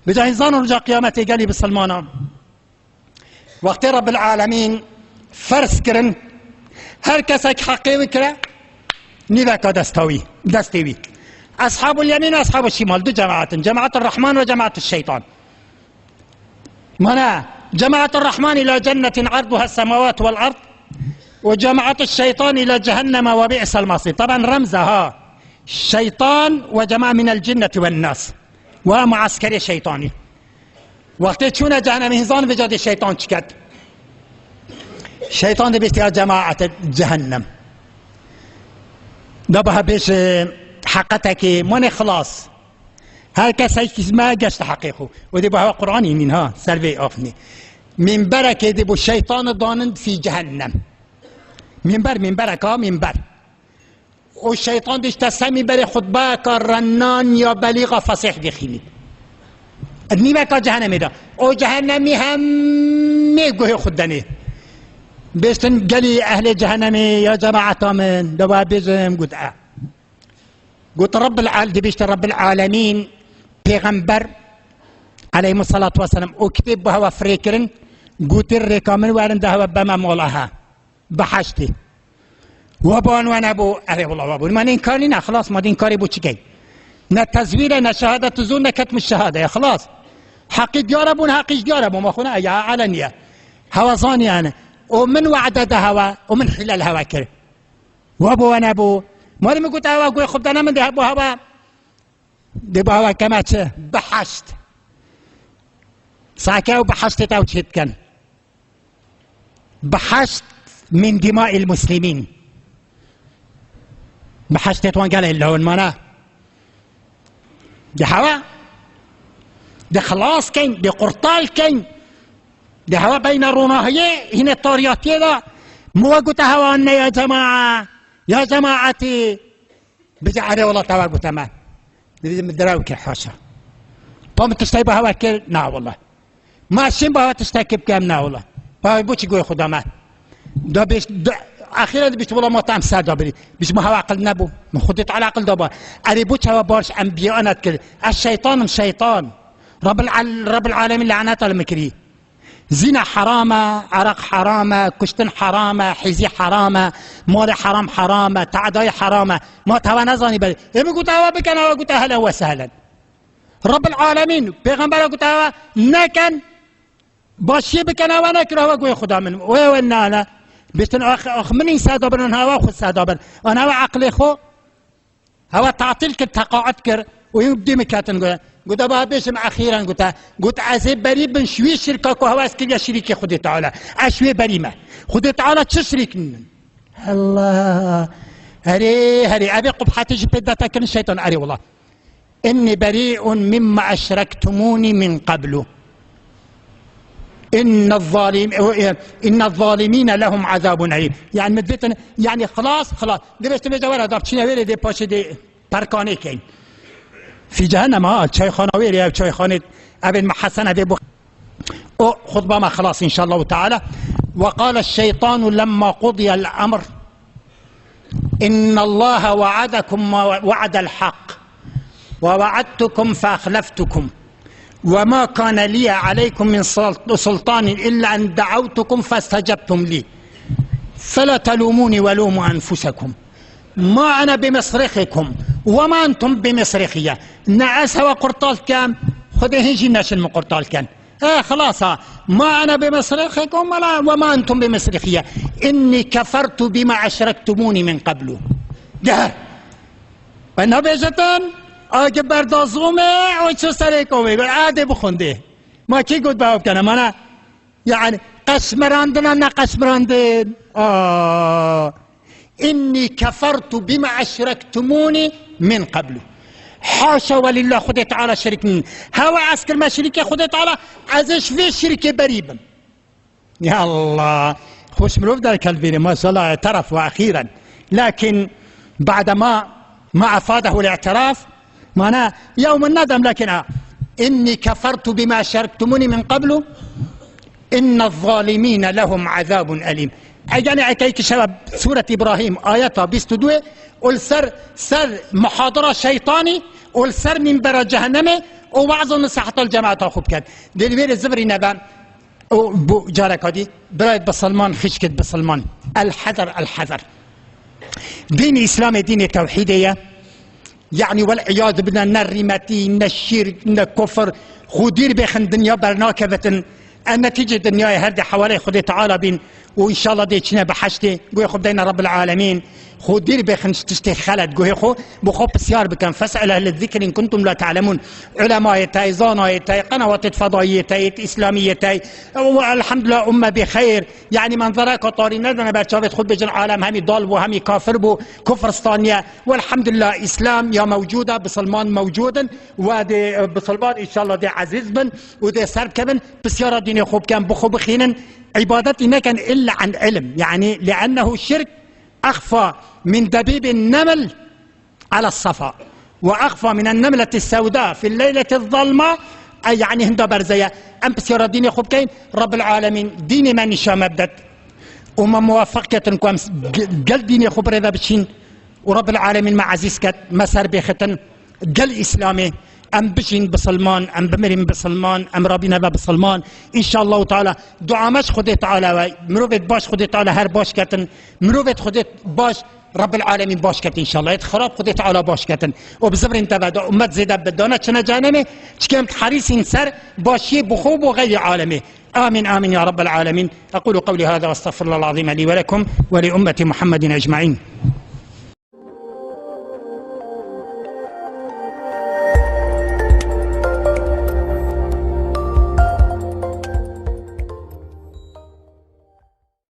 بجهزان رجع قيامتي قالي بسلمانا وقت رب العالمين فرس كرن هر كسك حقي وكرا نيذاك دستوي أصحاب اليمين وأصحاب الشمال دو جماعة الرحمن وجماعة الشيطان. منا جماعة الرحمن إلى جنة عرضها السماوات والأرض، وجماعة الشيطان إلى جهنم وبئس المصير. طبعا رمزها الشيطان وجماعة من الجنة والناس ومعسكر شيطاني. وقت تشونا جهنم هزان بجد الشيطان شكت الشيطان دي بيستيها جماعة جهنم دبها بيش حقتك من خلاص هر کسی ما گشت حقیقو و دی با قرآنی اینها سروی آفنی منبره که دی با شیطان دانند فی جهنم منبره که منبر و شیطان دیش تسه منبر خطبه که رنان یا بلیغ فصیح دیخینید نیمه که جهنمی دا او جهنمی هم میگوه خودنی بیستن گلی اهل جهنمی یا جماعت من دوا بیزم قلت رب العالمين پیغمبر عليه الصلاة والسلام اكتب بها فريكرن قلت الرقامن وارن ده بما مولها بحشتي وبان ونبو أري والله وابو ما ننكاري نا خلاص ما ننكاري بو چكي نا تزوير نا شهادة زور نا كتم الشهادة يا خلاص حقي دياربون حقيش دياربون ما خونا يا علنية هوا ظاني أنا ومن وعدد هوا ومن حلال هوا كر وابو ونبو ما لما قلت هوا قول خب دانا من ده ابو هوا ده ابو هوا كما چه بحشت ساكاو بحشت تاو چهت كان بحشت من دماء المسلمين بحشت توان قال اللون مانا ده هوا ده خلاص كين ده قرطال كين ده هوا بين الروناهية هنا الطارياتية ده مو قلت هوا أن يا جماعة يا جماعتي بجعلي والله توابو تمام دراوك حاشا بام تشتاي بها وكل نا والله ماشين بها تشتاكب كام نا والله بها بوش يقول خدا ما دا بيش اخيرا بيش والله ما تعم سادا بري بيش ما هو عقل نبو ما خدت على عقل دابا اري بوش هوا بارش انبياء انا تكل الشيطان شيطان رب العالمين لعناته المكري زنا حرامة عرق حرامة كشتن حرامة حزي حرامة مال حرام حرامة تعداي حرامة ما تهوى نزاني بلي إيه قلت هوا بكن هوا قلت أهلا وسهلا رب العالمين بيغمبر قلت هوا نكن باشي بكن هوا نكر هوا قوي خدا من ويونا أنا بيستن أخ مني سادا بن هوا خد سادا بن أنا هوا عقلي خو هوا تعطيل كتقاعد كر ويبدي مكاتن قلت أبا بيشم أخيرا قلت عزيب بريب بن شوي شركة كهواس كل شريكي خدي تعالى أشوي بريمة خدي تعالى تشريك الله هري أبي قبحة جبدة كن الشيطان أري والله إني بريء مما أشركتموني من قبل إن الظالمين لهم عذاب أليم يعني مدتنا يعني خلاص دي بس تبجوا دار تشينا ويلي دي باش دي باركاني كين في جهنم شاي خانه ويلي او شاي خانه ابن حسن ابي خطبه ما خلاص ان شاء الله تعالى. وقال الشيطان لما قضي الامر ان الله وعدكم وعد الحق ووعدتكم فاخلفتكم وما كان لي عليكم من سلطان الا ان دعوتكم فاستجبتم لي فلا تلوموني ولوموا انفسكم ما أنا بمصرخكم وما أنتم بمصرخية نعس هوا قرطال كام خذ هيجي ناشن من قرطال كان خلاص ما أنا بمصرخكم وما أنتم بمصرخية إني كفرت بما أشركتموني من قبل جهر أنا بيجتن أجبر دازومي وشو سريكم يقول عادي بخنده ما كي قد باب كان مانا يعني قشمراندنا أنا قشمراندين إني كفرت بما أشركتموني من قبل حاشا ولله خدي تعالى شركني هوا عسكر ما شركة خدي تعالى عزش في شركة بريبا يا الله خوش مروف ذا الكلبين ما شاء الله اعترف وأخيرا لكن بعد ما أفاده الاعتراف معناه يوم الندم لكن إني كفرت بما أشركتموني من قبل إن الظالمين لهم عذاب أليم يعني عكيك شباب سورة إبراهيم آياتها 22 والسر محاضرة شيطاني والسر من برا جهنم ووعظ النصيحة الجماعة خوب كان دلوير الزبري نبا بو جارك هادي برايد بسلمان خشكت بسلمان الحذر الحذر. دين الإسلام دين توحيدية يعني والعياذ بالله نرمتي نشير نكفر خدير بخن دنيا برناكبة النتيجة الدنيا هردي حوالي خدي تعالى بين وإن شاء الله ديتشنا بحشتي قوي خب دينا رب العالمين خدير بخن تشتي خلد قوي خو بخو بسيار بكن فاسأل أهل الذكر إن كنتم لا تعلمون علماء تاي زاناء تاي قنوات فضائية تاي إسلامية تاي والحمد لله أمة بخير يعني منظرك طاري ندنا برشافت خد بجن عالم همي ضال وهمي كافر بو كفرستانية والحمد لله إسلام يا موجودة بسلمان موجودا ودي بسلمان إن شاء الله دي عزيز بن ودي سرب كبن بسيارة ديني خوب كان بخو بخينا عبادتي ما كان إلا عن علم يعني لأنه الشرك أخفى من دبيب النمل على الصفا وأخفى من النملة السوداء في الليلة الظلمة أي يعني هندا برزية أم بسيارة ديني خوب كين رب العالمين ديني ما نشا مبدت وما موافقة كوام قل ديني خوب رضا بشين ورب العالمين ما عزيز كت ما سر بيختن قل إسلامي أم بشين بسلمان أم بمرين بسلمان أم ربنا بسلمان إن شاء الله تعالى دعاء مش خدي تعالى مروفت باش خدي تعالى هر باش كتن مروفت خدي باش رب العالمين باش كتن إن شاء الله خراب خدي تعالى باش كتن وبزبر انت بعد أمت زيادة بدانا شنا جانمي شكمت حريص سر باشي بخوب وغير عالمي آمين آمين يا رب العالمين. أقول قولي هذا واستغفر الله العظيم لي ولكم ولأمة محمد أجمعين.